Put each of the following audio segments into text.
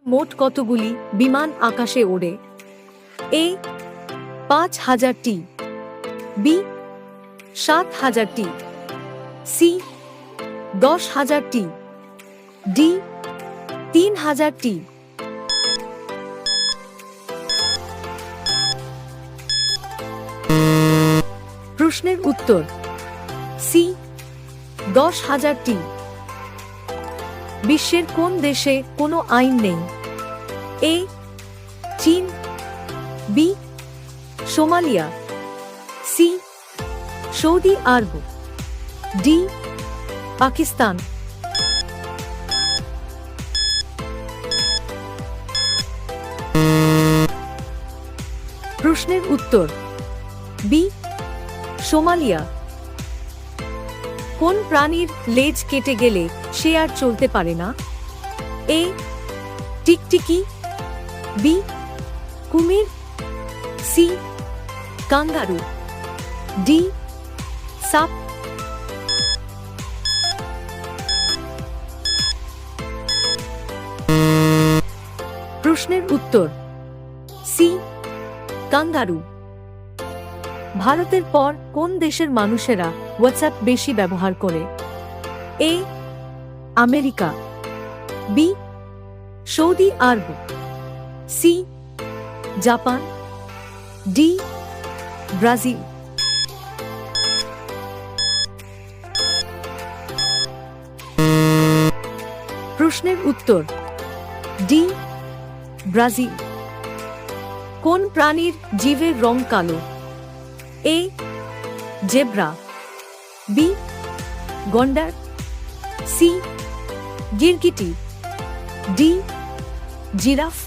মোট কতগুলি বিমান আকাশে ওড়ে? এ ৫,০০০টি, বি ৭,০০০টি, সি ১০,০০০টি, ডি ৩,০০০টি। প্রশ্নের উত্তর সি ১০,০০০টি। বিশ্বের কোন দেশে কোনো আইন নেই? এ চীন, বি সোমালিয়া, সি সৌদি আরব, ডি পাকিস্তান। প্রশ্নের উত্তর বি সোমালিয়া। কোন প্রাণীর লেজ কেটে গেলে সে আর চলতে পারে না? এ টিকটিকি, বি কুমির, সি কাঙ্গারু, ডি সাপ। প্রশ্নের উত্তর সি কাঙ্গারু। ভারতের পর কোন দেশের মানুষেরা হোয়াটসঅ্যাপ বেশি ব্যবহার করে? এ আমেরিকা, বি সৌদি আরব, সি জাপান, ডি ব্রাজিল। প্রশ্নের উত্তর ডি ব্রাজিল। কোন প্রাণীর জিভের রং কালো? এ জেব্রা, বি গন্ডার, সি গিরগিটি, ডি জিরাফ।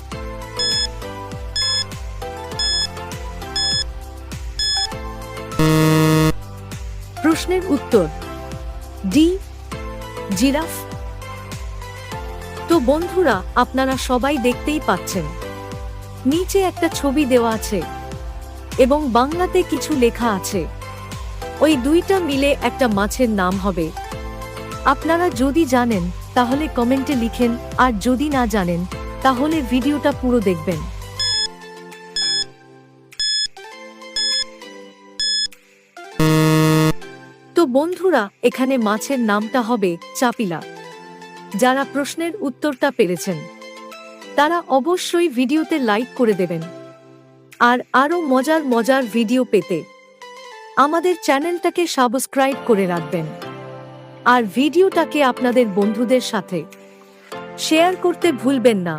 প্রশ্নের উত্তর ডি জিরাফ। তো বন্ধুরা, আপনারা সবাই দেখতেই পাচ্ছেন নিচে একটা ছবি দেওয়া আছে এবং বাংলাতে কিছু লেখা আছে। ওই দুইটা মিলে একটা মাছের নাম হবে। আপনারা যদি জানেন তাহলে কমেন্টে লিখেন, আর যদি না জানেন তাহলে ভিডিওটা পুরো দেখবেন। তো বন্ধুরা, এখানে মাছের নামটা হবে চাপিলা। যারা প্রশ্নের উত্তরটা পেরেছেন তারা অবশ্যই ভিডিওতে লাইক করে দেবেন। আর আরও মজার মজার ভিডিও পেতে আমাদের চ্যানেলটাকে সাবস্ক্রাইব করে রাখবেন। আর ভিডিওটাকে আপনাদের বন্ধুদের সাথে শেয়ার করতে ভুলবেন না।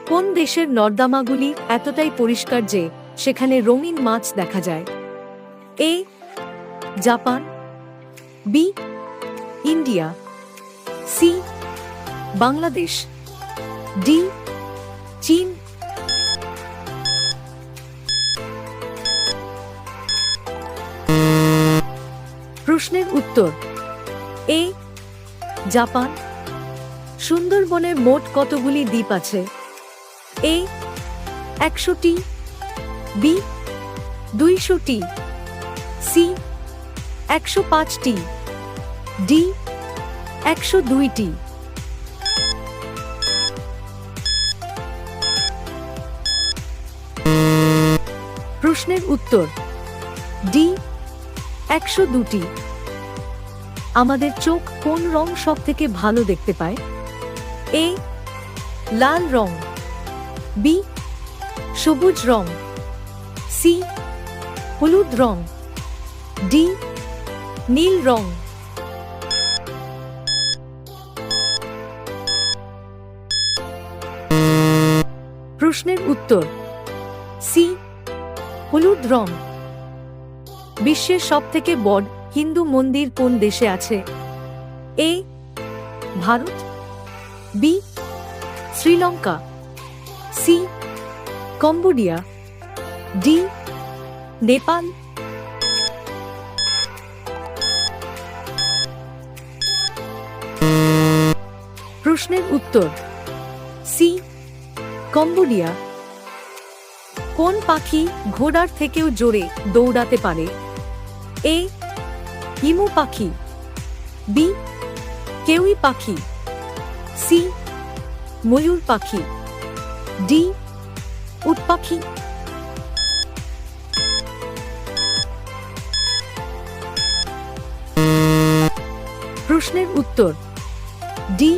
কোন দেশের নর্দমাগুলি এতটাই পরিষ্কার যে সেখানে রঙিন মাছ দেখা যায়? A Japan, B India, C Bangladesh, D চীন। প্রশ্নের উত্তর এ জাপান। সুন্দরবনে মোট কতগুলি দ্বীপ আছে? এ ১০০টি, বি ২০০টি, সি ১০৫টি, ডি ১০২টি। প্রশ্নের উত্তর ডি ১০২টি। আমাদের চোখ কোন রং সব থেকে ভালো দেখতে পায়? এ লাল রং, বি সবুজ রং, সি হলুদ রং, ডি নীল রং। প্রশ্নের উত্তর সি হলুদ রং। বিশ্বের সবথেকে বড় হিন্দু মন্দির কোন দেশে আছে? A Bharat, B Sri Lanka, C Cambodia, D Nepal. প্রশ্নের উত্তর সি কম্বোডিয়া। কোন পাখি ঘোড়ার থেকেও জোরে দৌড়াতে পারে? এ হিমু পাখি, বি কেউই পাখি, সি ময়ূর পাখি, ডি উট পাখি। প্রশ্নের উত্তর ডি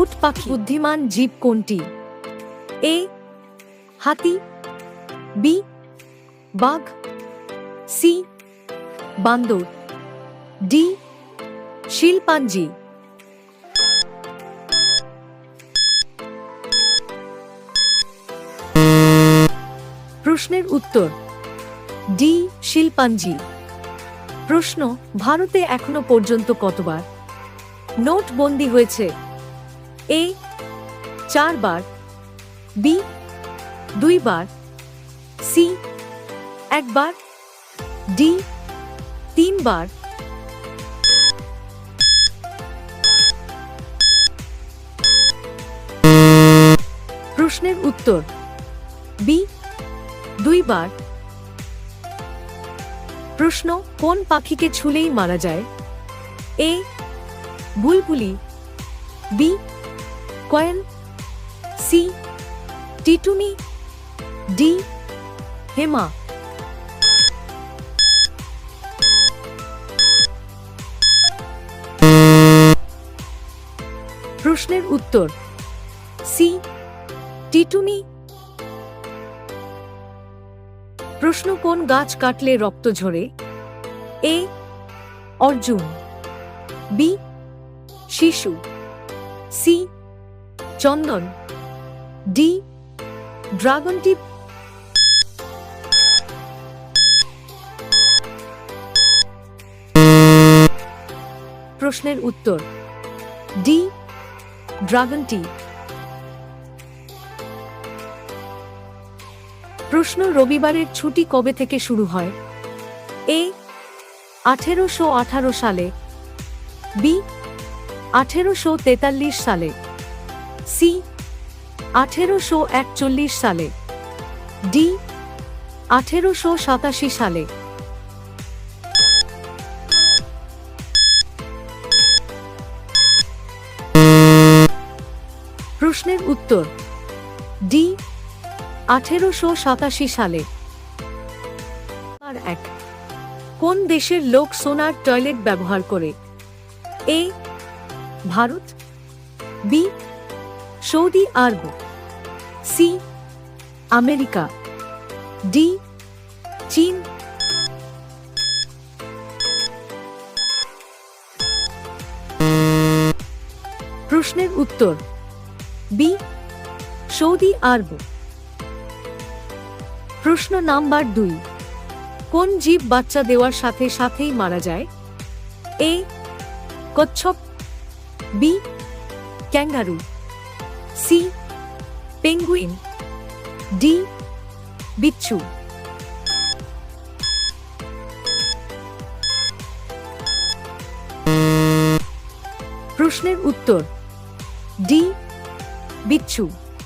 উট পাখি। বুদ্ধিমান জীব কোনটি? এ হাতি, বি বাঘ, সি বান্দর, ডি শিলপাঞ্জি। প্রশ্নের উত্তর ডি শিলপাঞ্জি। প্রশ্ন, ভারতে এখনো পর্যন্ত কতবার নোট বন্দী হয়েছে? এ 4 বার, বি 2 বার, সি 1 বার, ডি 3 বার। প্রশ্নের উত্তর বি 2 বার। প্রশ্ন, কোন পাখিকে ছুলেই মারা যায়? এ বুলবুলি, বি কোয়েল, সি টিটুনি, ডি হেমা। প্রশ্নের উত্তর সি টিটুনি। প্রশ্ন, কোন গাছ কাটলে রক্ত ঝরে? এ অর্জুন, বি শিশু, সি চন্দন, ডি ড্রাগন টিপ। প্রশ্নের উত্তর ডি ড্রাগন টি। প্রশ্ন, রবিবারের ছুটি কবে থেকে শুরু হয়? এ 1818 সালে, বি 1843 সালে, সি 1841 সালে, ডি 1887 সালে। প্রশ্নের উত্তর ডি 1887 সালে। আর 1, কোন দেশের লোক সোনার টয়লেট ব্যবহার করে? এ ভারত, বি সৌদি আরব, সি আমেরিকা, ডি চীন। প্রশ্নের উত্তর বি সৌদি আরব। প্রশ্ন নাম্বার 2, কোন জীব বাচ্চা দেওয়ার সাথে সাথেই মারা যায়? এ কচ্ছপ, B kangaroo, C penguin, D বিচ্ছু। প্রশ্নের উত্তর ডি বিচ্ছু।